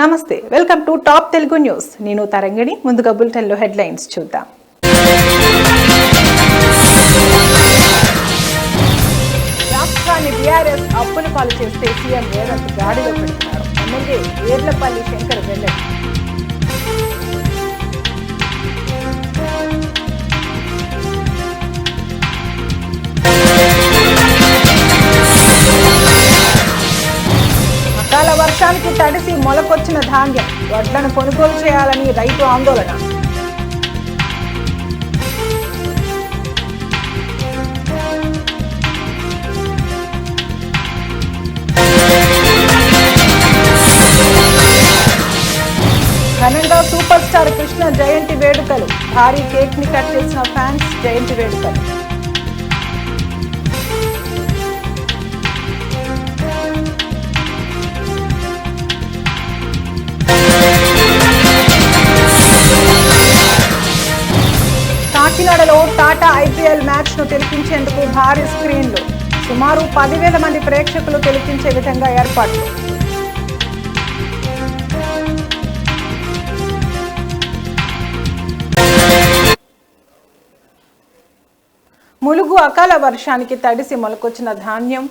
నమస్తే, welcome to top Telugu news. నేను తరంగిణి. ముందుగా బులెటిన్లో హెడ్లైన్స్ చూద్దాం. రాష్ట్రాన్ని బీఆర్ఎస్ అప్పుల పాలు చేస్తే సీఎం రేవంత్ గాడిలో పెడుతున్నారు. ఎమ్మెల్యే ఏర్లపల్లి శంకర్ వెల్లడి. అకాల వర్షానికి తడిసి మొలకొచ్చిన ధాన్యం, వడ్లను కొనుగోలు చేయాలని రైతు ఆందోళన. ఘనంగా సూపర్ స్టార్ కృష్ణ జయంతి వేడుకలు. భారీ కేక్ ని కట్ చేసిన ఫ్యాన్స్. జయంతి వేడుకలు. కాకినాడలో టాటా ఐపీఎల్ మ్యాచ్ ను తిలకించేందుకు భారీ స్క్రీన్లు. సుమారు 10,000 మంది ప్రేక్షకులు తిలకించే విధంగా ఏర్పాట్లు. ములుగు అకాల వర్షానికి తడిసి మొలకొచ్చిన ధాన్యం,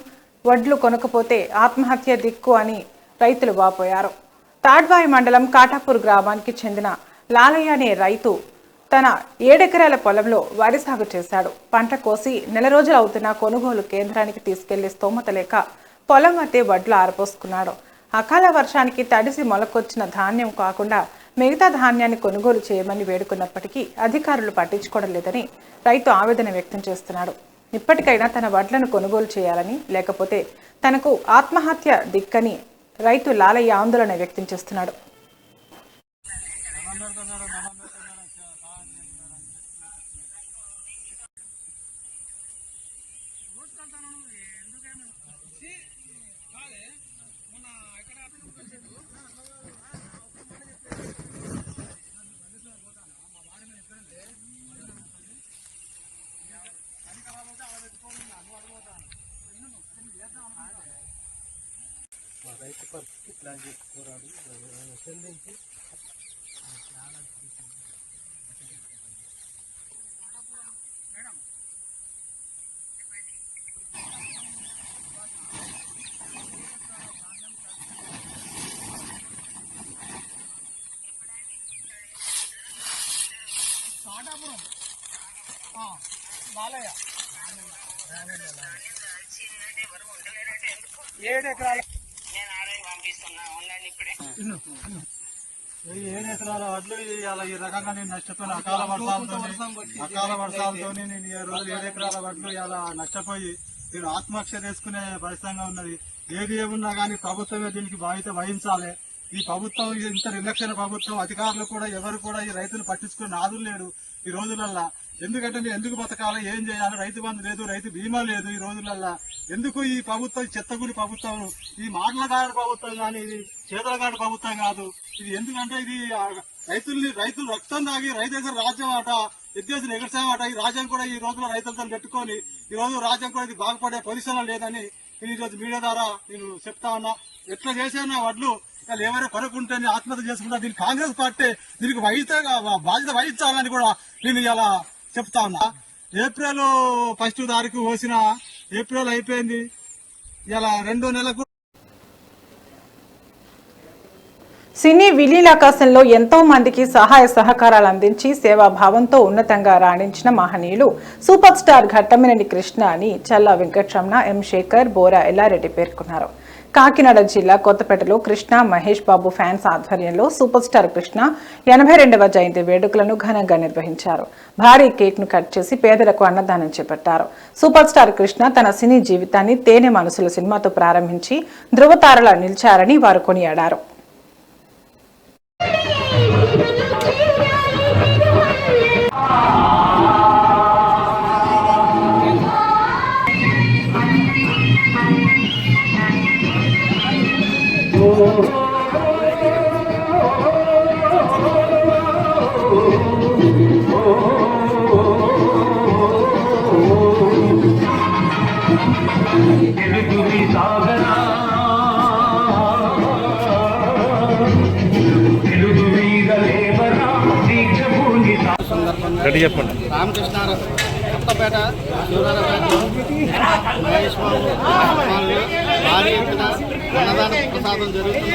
వడ్లు కొనకపోతే ఆత్మహత్య దిక్కు అని రైతులు వాపోయారు. తాడ్వాయి మండలం కాటాపూర్ గ్రామానికి చెందిన లాలయ్య అనే రైతు తన 7 ఎకరాల పొలంలో వరి సాగు చేశాడు. పంట కోసి నెల రోజులు అవుతున్న కొనుగోలు కేంద్రానికి తీసుకెళ్లి స్తోమత లేక పొలం వద్దే వడ్లు ఆరపోసుకున్నాడు. అకాల వర్షానికి తడిసి మొలకొచ్చిన ధాన్యం కాకుండా మిగతా ధాన్యాన్ని కొనుగోలు చేయమని వేడుకున్నప్పటికీ అధికారులు పట్టించుకోవడం లేదని రైతు ఆవేదన వ్యక్తం చేస్తున్నాడు. ఇప్పటికైనా తన వడ్లను కొనుగోలు చేయాలని, లేకపోతే తనకు ఆత్మహత్య దిక్కని రైతు లాలయ్య ఆందోళన వ్యక్తం చేస్తున్నాడు. రైతు పరిస్థితి ప్లాన్ చేసుకోరాడు చెందించి బాలయ్య 7 ఎకరాల 7 ఎకరాల వడ్లు ఇలా ఈ రకంగా నేను నష్టపోయిన అకాల వర్షాలతో నేను ఈ రోజు 7 ఎకరాల వడ్లు ఇలా నష్టపోయి నేను ఆత్మహత్య చేసుకునే పరిస్థితిగా ఉన్నది. ఏది ఏమున్నా కానీ ప్రభుత్వమే దీనికి బాధ్యత వహించాలి. ఈ ప్రభుత్వం ఇంత నిర్లక్ష్య ప్రభుత్వం, అధికారులు కూడా ఎవరు కూడా ఈ రైతులు పట్టించుకుని నాదులు లేడు ఈ రోజులల్లా. ఎందుకంటే ఎందుకు బతకాలి, ఏం చేయాలి, రైతు బంధు లేదు, రైతు బీమా లేదు ఈ రోజులల్లా. ఎందుకు ఈ ప్రభుత్వం చెత్తగుడి ప్రభుత్వం, ఈ మాటలగాడి ప్రభుత్వం కానీ ఇది చేతలగాడి ప్రభుత్వం కాదు. ఇది ఎందుకంటే ఇది రైతులు రక్తం తాగి రైతు దగ్గర రాజ్యం ఆట ఎత్తేసిన ఎగర్చామట. ఈ రాజ్యం కూడా ఈ రోజుల్లో రైతులతో పెట్టుకొని ఈ రోజు రాజ్యం కూడా ఇది బాగుపడే పొజిషన్ లేదని నేను ఈ రోజు మీడియా ద్వారా నేను చెప్తా ఉన్నా. ఎట్లా చేసినా వడ్లు ఎవరైనా కొనుక్కుంటే ఆత్మహత్య చేసుకుంటా. దీనికి కాంగ్రెస్ పార్టీ దీనికి బాధ్యత వహించాలని కూడా నేను ఇలా చెప్తా ఉన్నా. ఏప్రిల్ 1వ తారీఖు పోసిన ఏప్రిల్ అయిపోయింది, ఇలా 2 నెలలకు. సినీ విలీనాకాశంలో ఎంతో మందికి సహాయ సహకారాలు అందించి సేవాభావంతో ఉన్నతంగా రాణించిన మహనీయులు సూపర్ స్టార్ ఘట్టమనేని కృష్ణ అని చల్లా వెంకటరమణ, ఎం శేఖర్, బోరా ఎల్లారెడ్డి పేర్కొన్నారు. కాకినాడ జిల్లా కొత్తపేటలో కృష్ణ మహేష్ బాబు ఫ్యాన్స్ ఆధ్వర్యంలో సూపర్ స్టార్ కృష్ణ 82వ జయంతి వేడుకలను ఘనంగా నిర్వహించారు. భారీ కేక్ ను కట్ చేసి పేదలకు అన్నదానం చేపట్టారు. సూపర్ స్టార్ కృష్ణ తన సినీ జీవితాన్ని తేనె మనసుల సినిమాతో ప్రారంభించి ధృవతారలా నిలిచారని వారు కొనియాడారు. రామకృష్ణ కొత్తపేట శివరారపేట మహేష్ బాబు వాళ్ళు భారీ ఎత్తున అన్నదాన ప్రసాదం జరుగుతుంది.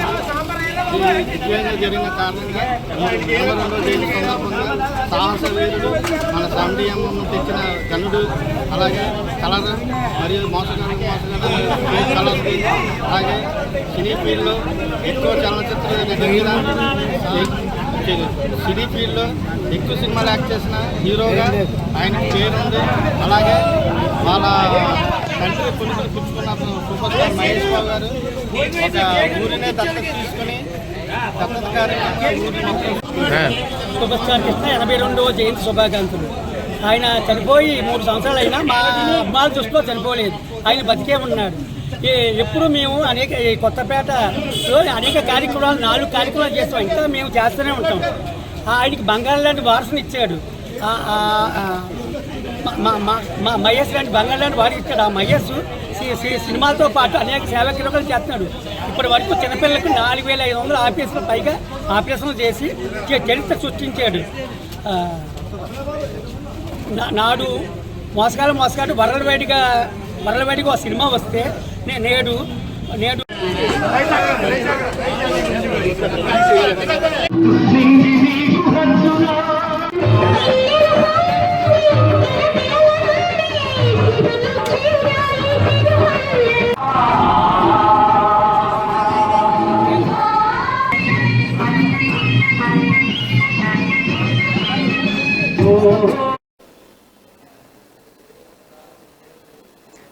ఈ విజయంగా జరిగిన కారణంగా 32వ జయంతి సందర్భంగా సాహస వీరుడు మన సండిఎంను తెచ్చిన గనుడు, అలాగే కలర్ మరియు మోసగాడు కలర్, అలాగే సినీ ఫీల్డ్లో ఎక్కువ చలనచిత్ర సినీ ఫీల్డ్లో ఎక్కువ సినిమాలు యాక్ట్ చేసిన హీరోగా ఆయనకు పేరుంది. అలాగే వాళ్ళ కంట్రీ పులికి పుచ్చుకున్న సూపర్ స్టార్ మహేష్ బాబు గారు ఒక ఊరినే దత్తత తీసుకుని దత్తత కార్యక్రమంగా ఊరి మొత్తం సూపర్ స్టార్ కృష్ణ 82వ జయంతి శుభాకాంక్షలు. ఆయన చనిపోయి 3 సంవత్సరాలు అయినా మా అమ్మాల దృష్టిలో చనిపోలేదు, ఆయన బతికే ఉన్నాడు. ఎప్పుడు మేము అనేక ఈ కొత్తపేటలో అనేక కార్యక్రమాలు 4 కార్యక్రమాలు చేస్తాం, ఇంకా మేము చేస్తూనే ఉంటాం. ఆయనకి బంగారం లాంటి వారసుని ఇచ్చాడు, మహేష్ లాంటి బంగారం లాంటి వారికి ఇచ్చాడు. ఆ మహేష్ సినిమాతో పాటు అనేక సేవా కార్యక్రమాలు చేస్తున్నాడు. ఇప్పటి వరకు చిన్నపిల్లలకు 4500 ఆపరేషన్లు పైగా ఆపరేషన్లు చేసి చరిత్ర సృష్టించాడు. నాడు మోసగాడు వరలవేడిగా ఒక సినిమా వస్తే నేడు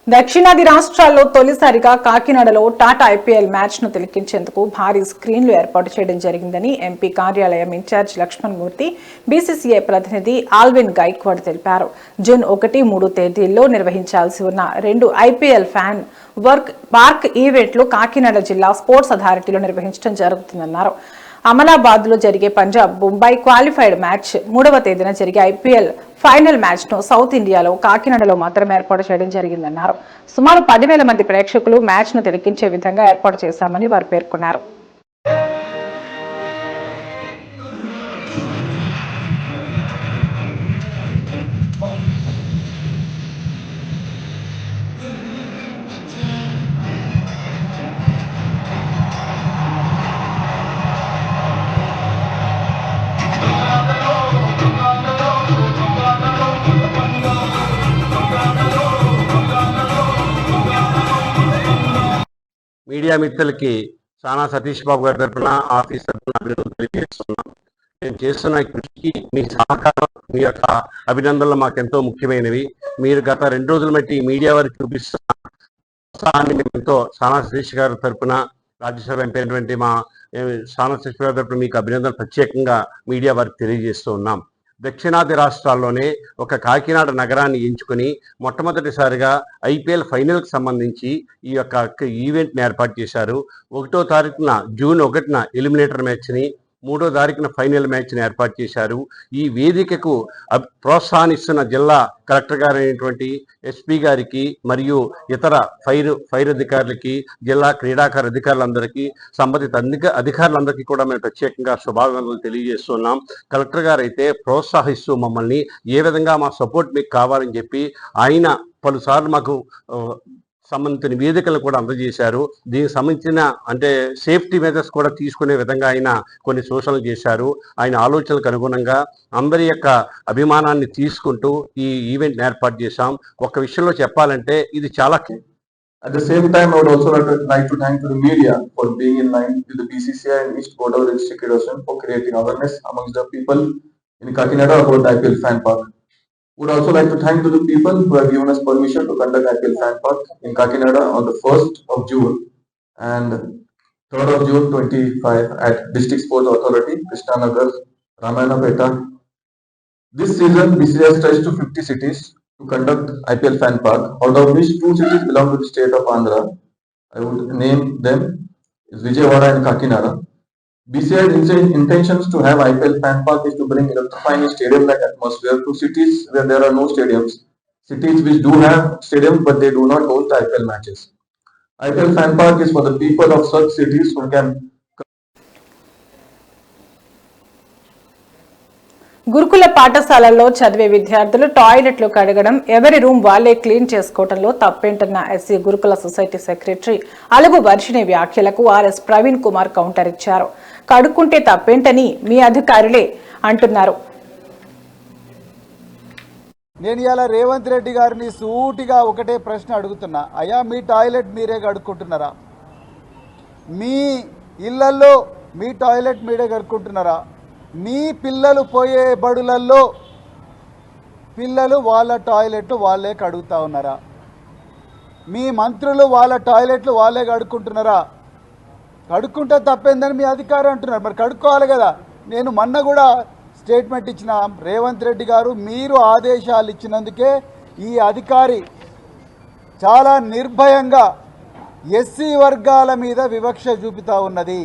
దక్షిణాది రాష్ట్రాల్లో తొలిసారిగా కాకినాడలో టాటా ఐపీఎల్ మ్యాచ్ ను తిలకించేందుకు భారీ స్క్రీన్లు ఏర్పాటు చేయడం జరిగిందని ఎంపీ కార్యాలయం ఇన్ఛార్జ్ లక్ష్మణ్ మూర్తి, బీసీసీఐ ప్రతినిధి ఆల్విన్ గైక్వాడ్ తెలిపారు. జూన్ 1-3 తేదీల్లో నిర్వహించాల్సి ఉన్న 2 ఐపీఎల్ ఫ్యాన్ వర్క్ పార్క్ ఈవెంట్లు కాకినాడ జిల్లా స్పోర్ట్స్ అథారిటీలో నిర్వహించడం జరుగుతుందన్నారు. అమలాబాద్ లో జరిగే పంజాబ్ ముంబై క్వాలిఫైడ్ మ్యాచ్ 3వ తేదీన జరిగే ఐపీఎల్ ఫైనల్ మ్యాచ్ ను సౌత్ ఇండియాలో కాకినాడలో మాత్రమే ఏర్పాటు చేయడం జరిగిందన్నారు. సుమారు 10,000 మంది ప్రేక్షకులు మ్యాచ్ ను తిలకించే విధంగా ఏర్పాటు చేశామని వారు పేర్కొన్నారు. మీడియా మిత్రులకి సానా సతీష్ బాబు గారి తరఫున ఆఫీస్ తరఫున అభినందనలు తెలియజేస్తున్నాం. నేను చేస్తున్న కృషికి మీ సహకారం, మీ యొక్క అభినందనలు మాకెంతో ముఖ్యమైనవి. మీరు గత 2 రోజుల మట్టి మీడియా వారికి చూపిస్తున్న ఉత్సాహాన్ని మేము ఎంతో సానా సతీష్ గారి తరఫున, రాజ్యసభ ఎంపీ అయినటువంటి మా సానా సతీష్ గారి తరఫున మీకు అభినందనలు ప్రత్యేకంగా మీడియా వారికి తెలియజేస్తూ ఉన్నాం. దక్షిణాది రాష్ట్రాల్లోనే ఒక కాకినాడ నగరాన్ని ఎంచుకుని మొట్టమొదటిసారిగా ఐపీఎల్ ఫైనల్కి సంబంధించి ఈ యొక్క ఈవెంట్ని ఏర్పాటు చేశారు. 1వ తారీఖున జూన్ 1న ఎలిమినేటర్ మ్యాచ్ని, 3వ తారీఖున ఫైనల్ మ్యాచ్ని ఏర్పాటు చేశారు. ఈ వేదికకు ప్రోత్సాహాన్నిస్తున్న జిల్లా కలెక్టర్ గారు అయినటువంటి ఎస్పీ గారికి మరియు ఇతర ఫైర్ అధికారులకి, జిల్లా క్రీడాకార అధికారులందరికీ, సంబంధిత అధికారులందరికీ కూడా మేము ప్రత్యేకంగా శుభాకాంక్షలు తెలియజేస్తున్నాం. కలెక్టర్ గారు అయితే ప్రోత్సహిస్తూ మమ్మల్ని ఏ విధంగా మా సపోర్ట్ మీకు కావాలని చెప్పి ఆయన పలుసార్లు మాకు సంబంధించిన నివేదికలు కూడా అందజేశారు. దీనికి సంబంధించిన సేఫ్టీ మెజర్స్ కూడా తీసుకునే విధంగా ఆయన కొన్ని సూచనలు చేశారు. ఆయన ఆలోచనలకు అనుగుణంగా అందరి యొక్క అభిమానాన్ని తీసుకుంటూ ఈ ఈవెంట్ ఏర్పాటు చేశాం. ఒక విషయంలో చెప్పాలంటే ఇది చాలా At the same time, I would also like to thank the media for being in line with the BCCI and East Godavari District Federation for creating awareness amongst the people in Kakinada about the IPL Fan Park. Would also like to thank to the people who have given us permission to conduct IPL Fan Park in Kakinada on the 1st of June and 3rd of June 25 at District Sports Authority, Krishnanagar, Ramayanapeta. This season, BCCI stretched to 50 cities to conduct IPL Fan Park, out of which 2 cities belong to the state of Andhra. I would name them is Vijayawada and Kakinada. BCCI's intentions to have IPL Fan Park is to bring electrifying stadium-like atmosphere to cities where there are no stadiums, cities which do have stadiums but they do not host IPL matches. IPL Fan Park is for the people of such cities who can గురుకుల పాఠశాలల్లో చదివే విద్యార్థులు టాయిలెట్లు కడగడం, ఎవరి room వాళ్లే clean చేసుకోవడంలో తప్పేంటన్న SC గురుకుల సొసైటీ సెక్రటరీ అలుగు వర్షిణి వ్యాఖ్యలకు ఆర్ఎస్ ప్రవీణ్ కుమార్ కౌంటర్ ఇచ్చారు. కడుక్కుంటే తప్పేంటని మీ అధికారులే అంటున్నారు. నేను ఇలా రేవంత్ రెడ్డి గారిని సూటిగా ఒకటే ప్రశ్న అడుగుతున్నా. అయ్యా, మీ టాయిలెట్ మీరే కడుక్కుంటున్నారా? మీ ఇళ్లల్లో మీ టాయిలెట్ మీరే కడుక్కుంటున్నారా? మీ పిల్లలు పోయే బడులల్లో పిల్లలు వాళ్ళ టాయిలెట్లు వాళ్ళే కడుగుతూ ఉన్నారా? మీ మంత్రులు వాళ్ళ టాయిలెట్లు వాళ్ళే కడుక్కుంటున్నారా? కడుక్కుంటే తప్పేందని మీ అధికారం అంటున్నారు. మరి కడుక్కోవాలి కదా. నేను మొన్న కూడా స్టేట్మెంట్ ఇచ్చిన, రేవంత్ రెడ్డి గారు మీరు ఆదేశాలు ఇచ్చినందుకే ఈ అధికారి చాలా నిర్భయంగా ఎస్సీ వర్గాల మీద వివక్ష చూపుతూ ఉన్నది.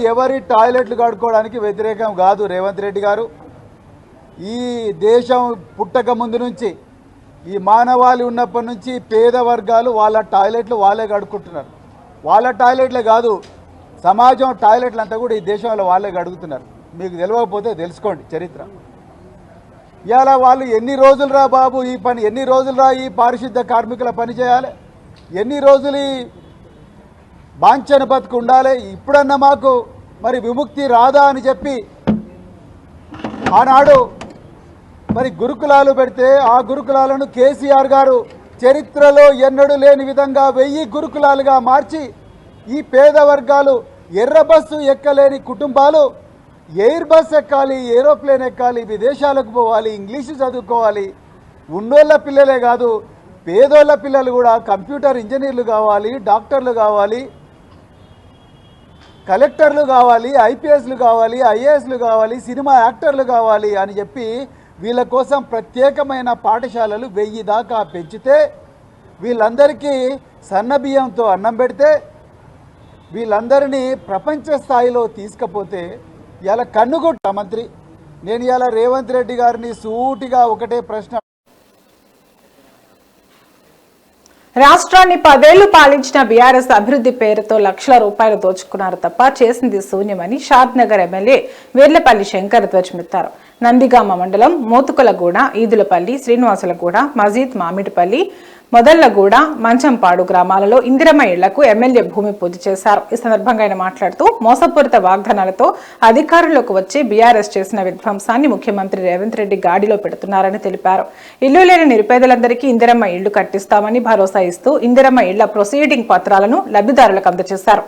ఎవరి టాయిలెట్లు కడుక్కోవడానికి వ్యతిరేకం కాదు రేవంత్ రెడ్డి గారు. ఈ దేశం పుట్టక ముందు నుంచి, ఈ మానవాళి ఉన్నప్పటి నుంచి పేద వర్గాలు వాళ్ళ టాయిలెట్లు వాళ్ళే కడుక్కుంటున్నారు. వాళ్ళ టాయిలెట్లే కాదు, సమాజం టాయిలెట్లు అంతా కూడా ఈ దేశంలో వాళ్ళే కడుగుతున్నారు. మీకు తెలియకపోతే తెలుసుకోండి చరిత్ర. ఇలా వాళ్ళు ఎన్ని రోజులు రా బాబు ఈ పని, ఎన్ని రోజులు రా ఈ పారిశుద్ధ కార్మికుల పని చేయాలి, ఎన్ని రోజులు ఈ బాంఛన బతుకు ఉండాలి, ఇప్పుడన్నా మాకు మరి విముక్తి రాదా అని చెప్పి ఆనాడు మరి గురుకులాలు పెడితే ఆ గురుకులాలను కేసీఆర్ గారు చరిత్రలో ఎన్నడూ లేని విధంగా 1000 గురుకులాలుగా మార్చి ఈ పేద వర్గాలు, ఎర్ర బస్సు ఎక్కలేని కుటుంబాలు ఎయిర్ బస్ ఎక్కాలి, ఏరోప్లేన్ ఎక్కాలి, విదేశాలకు పోవాలి, ఇంగ్లీషు చదువుకోవాలి. ఉన్నోళ్ళ పిల్లలే కాదు, పేదోళ్ళ పిల్లలు కూడా కంప్యూటర్ ఇంజనీర్లు కావాలి, డాక్టర్లు కావాలి, కలెక్టర్లు కావాలి, ఐపీఎస్లు కావాలి, ఐఏఎస్లు కావాలి, సినిమా యాక్టర్లు కావాలి అని చెప్పి వీళ్ళ కోసం ప్రత్యేకమైన పాఠశాలలు 1000 దాకా పెంచితే, వీళ్ళందరికీ సన్నబియ్యంతో అన్నం పెడితే, వీళ్ళందరినీ ప్రపంచ స్థాయిలో తీసుకుపోతే ఇలా కన్నుగుట్ట మంత్రి. నేను ఇలా రేవంత్ రెడ్డి గారిని సూటిగా ఒకటే ప్రశ్న. రాష్ట్రాన్ని 10 ఏళ్లు పాలించిన బీఆర్ఎస్ అభివృద్ధి పేరుతో లక్షల రూపాయలు దోచుకున్నారు తప్ప చేసింది శూన్యమని షాద్ నగర్ ఎమ్మెల్యే వీర్లపల్లి శంకర్ ధ్వజమెత్తారు. నందిగామ మండలం మోతుకలగూడ, ఈదులపల్లి, శ్రీనివాసులగూడ, మజీద్, మామిడిపల్లి, మొదళ్లగూడ, మంచంపాడు గ్రామాలలో ఇందిరమ్మ ఇళ్లకు ఎమ్మెల్యే భూమి పూజ చేశారు. ఈ సందర్భంగా ఆయన మాట్లాడుతూ మోసపూరిత వాగ్దానాలతో అధికారంలోకి వచ్చి బీఆర్ఎస్ చేసిన విధ్వంసాన్ని ముఖ్యమంత్రి రేవంత్ రెడ్డి గాడిలో పెడుతున్నారని తెలిపారు. ఇల్లు లేని నిరుపేదలందరికీ ఇందిరమ్మ ఇళ్లు కట్టిస్తామని భరోసా ఇస్తూ ఇందిరమ్మ ఇళ్ల ప్రొసీడింగ్ పత్రాలను లబ్ధిదారులకు అందజేశారు.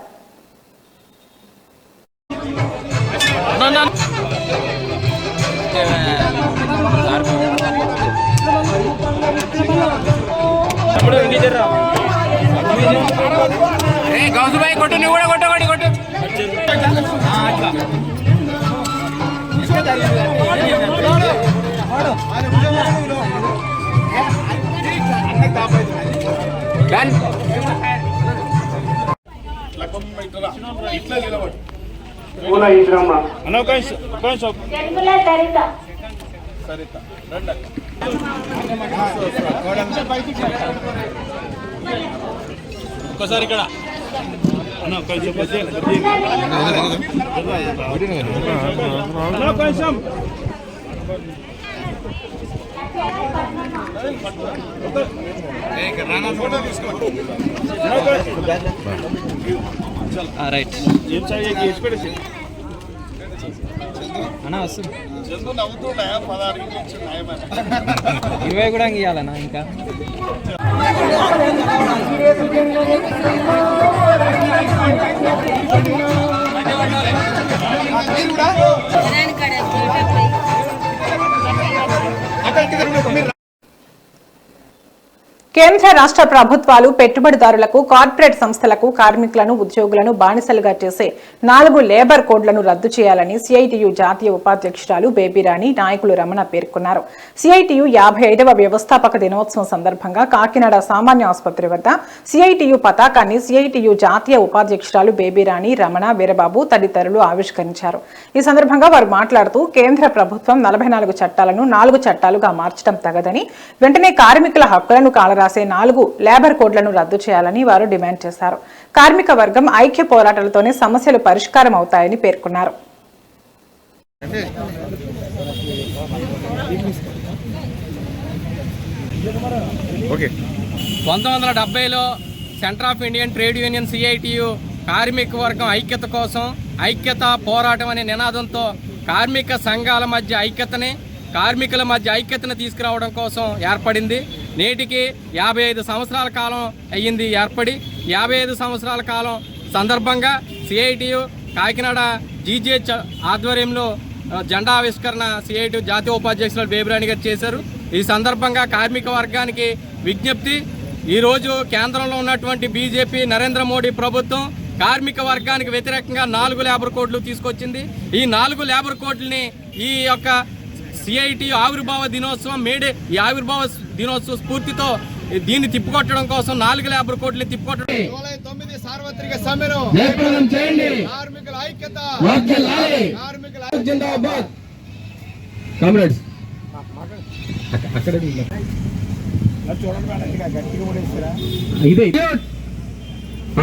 ఒక్కసారి ఇక్కడ రైట్ అన్నా వస్తుంది 20 కూడా ఇవ్వాలన్నా ఇంకా కేంద్ర రాష్ట్ర ప్రభుత్వాలు పెట్టుబడిదారులకు, కార్పొరేట్ సంస్థలకు, కార్మికులను, ఉద్యోగులను బానిసలుగా చేసే 4 లేబర్ కోడ్లను రద్దు చేయాలని సిఐటియు జాతీయ ఉపాధ్యక్షురాలు బేబీరాణి, నాయకులు రమణ పేర్కొన్నారు. సిఐటియు 55వ వ్యవస్థాపక దినోత్సవం సందర్భంగా కాకినాడ సామాన్య ఆసుపత్రి వద్ద సిఐటియు పతాకాన్ని సిఐటియు జాతీయ ఉపాధ్యక్షురాలు బేబీరాణి, రమణ, వీరబాబు తదితరులు ఆవిష్కరించారు. ఈ సందర్భంగా వారు మాట్లాడుతూ కేంద్ర ప్రభుత్వం 44 చట్టాలను 4 చట్టాలుగా మార్చడం తగదని, వెంటనే కార్మికుల హక్కులను కాలరాసే 4 లేబర్ కోడ్లను రద్దు చేయాలని వారు డిమాండ్ చేశారు. కార్మిక వర్గం ఐక్య పోరాటాలతోనే సమస్యలు పరిష్కారం అవుతాయని పేర్కొన్నారు. ఓకే. 1970లో centre of Indian trade union CITU కార్మిక వర్గం ఐక్యత కోసం ఐక్యత పోరాటం అనే నినాదంతో కార్మిక సంఘాల మధ్య ఐక్యతని కార్మికుల మధ్య ఐక్యతను తీసుకురావడం కోసం ఏర్పడింది. నేటికి 55 సంవత్సరాల కాలం అయ్యింది ఏర్పడి. 55 సంవత్సరాల కాలం సందర్భంగా సిఐటియు కాకినాడ జీజీహెచ్ ఆధ్వర్యంలో జెండా ఆవిష్కరణ సిఐటియు జాతీయ ఉపాధ్యక్షులు బేబిరాణి గారు చేశారు. ఈ సందర్భంగా కార్మిక వర్గానికి విజ్ఞప్తి, ఈరోజు కేంద్రంలో ఉన్నటువంటి బీజేపీ నరేంద్ర మోడీ ప్రభుత్వం కార్మిక వర్గానికి వ్యతిరేకంగా 4 లేబర్ కోడ్లు తీసుకొచ్చింది. ఈ 4 లేబర్ కోడ్లని ఈ యొక్క సిఐటి ఆవిర్భావ దినోత్సవం ఈ ఆవిర్భావ దినోత్సవ స్ఫూర్తితో దీన్ని తిప్పుకొట్టడం కోసం 4 లేబర్ కోడ్లు తిప్పుకొట్టడం. 9 సార్వత్రిక సమ్మెను చేయండి. కార్మికుల ఐక్యత కార్మికుల జిందాబాద్. కామ్రేడ్స్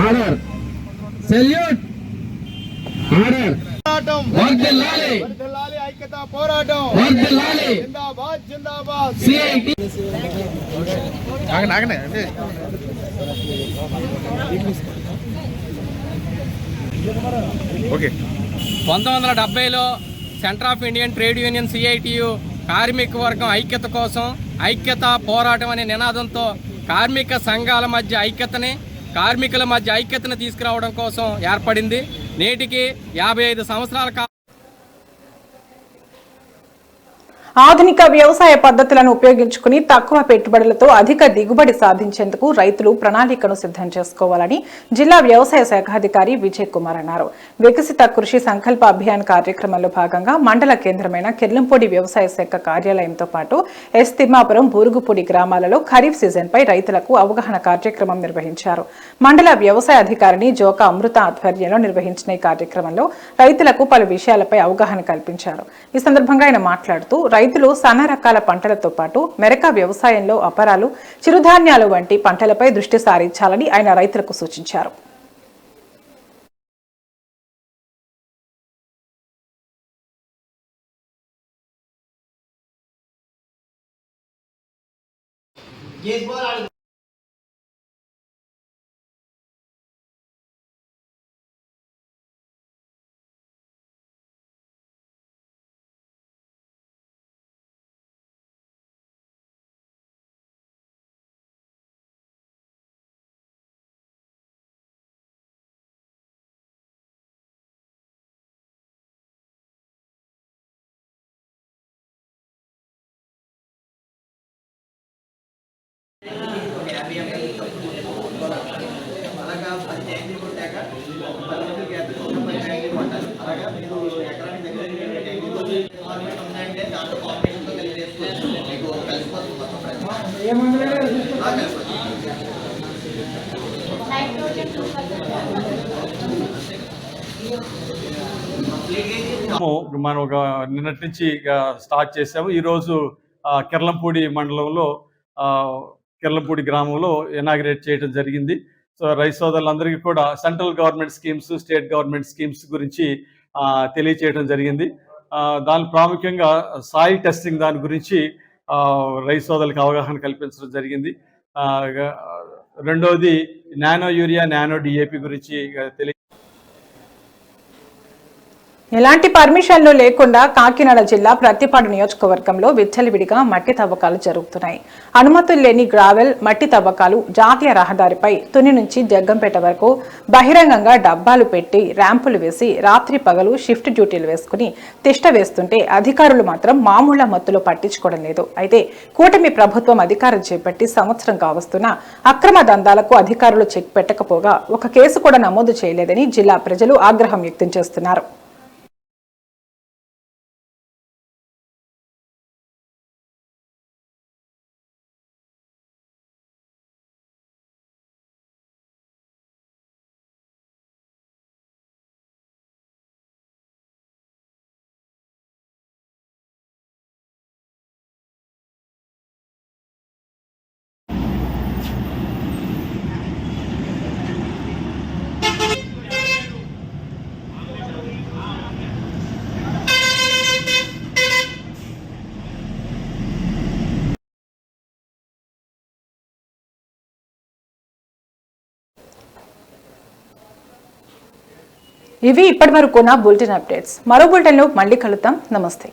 ఆర్డర్ సెల్యూట్ ఆర్డర్ పోరాటం వర్ధిల్లాలి ఐక్యత పోరాటం వర్ధిల్లాలి జిందాబాద్ జిందాబాద్. CIT okay. 1970లో centre of Indian trade union CITU కార్మిక వర్గం ఐక్యత కోసం ఐక్యత పోరాటం అనే నినాదంతో కార్మిక సంఘాల మధ్య ఐక్యతని కార్మికుల మధ్య ఐక్యతను తీసుకురావడం కోసం ఏర్పడింది. నేటికి 55 సంవత్సరాల ఆధునిక వ్యవసాయ పద్ధతులను ఉపయోగించుకుని తక్కువ పెట్టుబడులతో అధిక దిగుబడి సాధించేందుకు రైతులు ప్రణాళికను సిద్ధం చేసుకోవాలని జిల్లా వ్యవసాయ శాఖ అధికారి విజయ్ కుమార్ అన్నారు. వికసిత కృషి సంకల్ప అభియాన్ కార్యక్రమంలో భాగంగా మండల కేంద్రమైన కిర్లంపూడి వ్యవసాయ శాఖ కార్యాలయంతో పాటు ఎస్ తిమ్మాపురం బూరుగుపూడి గ్రామాలలో ఖరీఫ్ సీజన్పై రైతులకు అవగాహన కార్యక్రమం నిర్వహించారు. మండల వ్యవసాయ అధికారిని జోకా అమృత ఆధ్వర్యంలో నిర్వహించిన ఈ కార్యక్రమంలో రైతులకు పలు విషయాలపై అవగాహన కల్పించారు. ఈ సందర్భంగా ఆయన మాట్లాడుతూ రైతులు సన్న రకాల పంటలతో పాటు మెరక వ్యవసాయంలో అపరాలు, చిరుధాన్యాలు వంటి పంటలపై దృష్టి సారించాలని ఆయన రైతులకు సూచించారు. మనం ఒక నిన్నటి నుంచి స్టార్ట్ చేసాము. ఈరోజు కిర్లంపూడి మండలంలో కిర్లంపూడి గ్రామంలో ఇనాగ్రేట్ చేయడం జరిగింది. సో రైతు సోదరులందరికీ కూడా central government schemes, state government schemes గురించి తెలియచేయడం జరిగింది. దాని ప్రాముఖ్యంగా సాయిల్ టెస్టింగ్ దాని గురించి రైతు సోదరులకు అవగాహన కల్పించడం జరిగింది. రెండవది నానో యూరియా, నానో డిఏపి గురించి ఎలాంటి పర్మిషన్లు లేకుండా కాకినాడ జిల్లా ప్రత్తిపాడు నియోజకవర్గంలో విచ్చలవిడిగా మట్టి తవ్వకాలు జరుగుతున్నాయి. అనుమతులు లేని గ్రావెల్, మట్టి తవ్వకాలు జాతీయ రహదారిపై తుని నుంచి జగ్గంపేట వరకు బహిరంగంగా డబ్బాలు పెట్టి ర్యాంపులు వేసి రాత్రి పగలు షిఫ్ట్ డ్యూటీలు వేసుకుని తిష్ట వేస్తుంటే అధికారులు మాత్రం మామూళ్ల మత్తులో పట్టించుకోవడం లేదు. అయితే కూటమి ప్రభుత్వం అధికారం చేపట్టి సంవత్సరం కావస్తున్నా అక్రమ దందాలకు అధికారులు చెక్ పెట్టకపోగా ఒక కేసు కూడా నమోదు చేయలేదని జిల్లా ప్రజలు ఆగ్రహం వ్యక్తం చేస్తున్నారు. ఇవి ఇప్పటి వరకు నా బులెటిన్ అప్డేట్స్. మరో బులెటిన్లో మళ్ళీ కలుద్దాం. నమస్తే.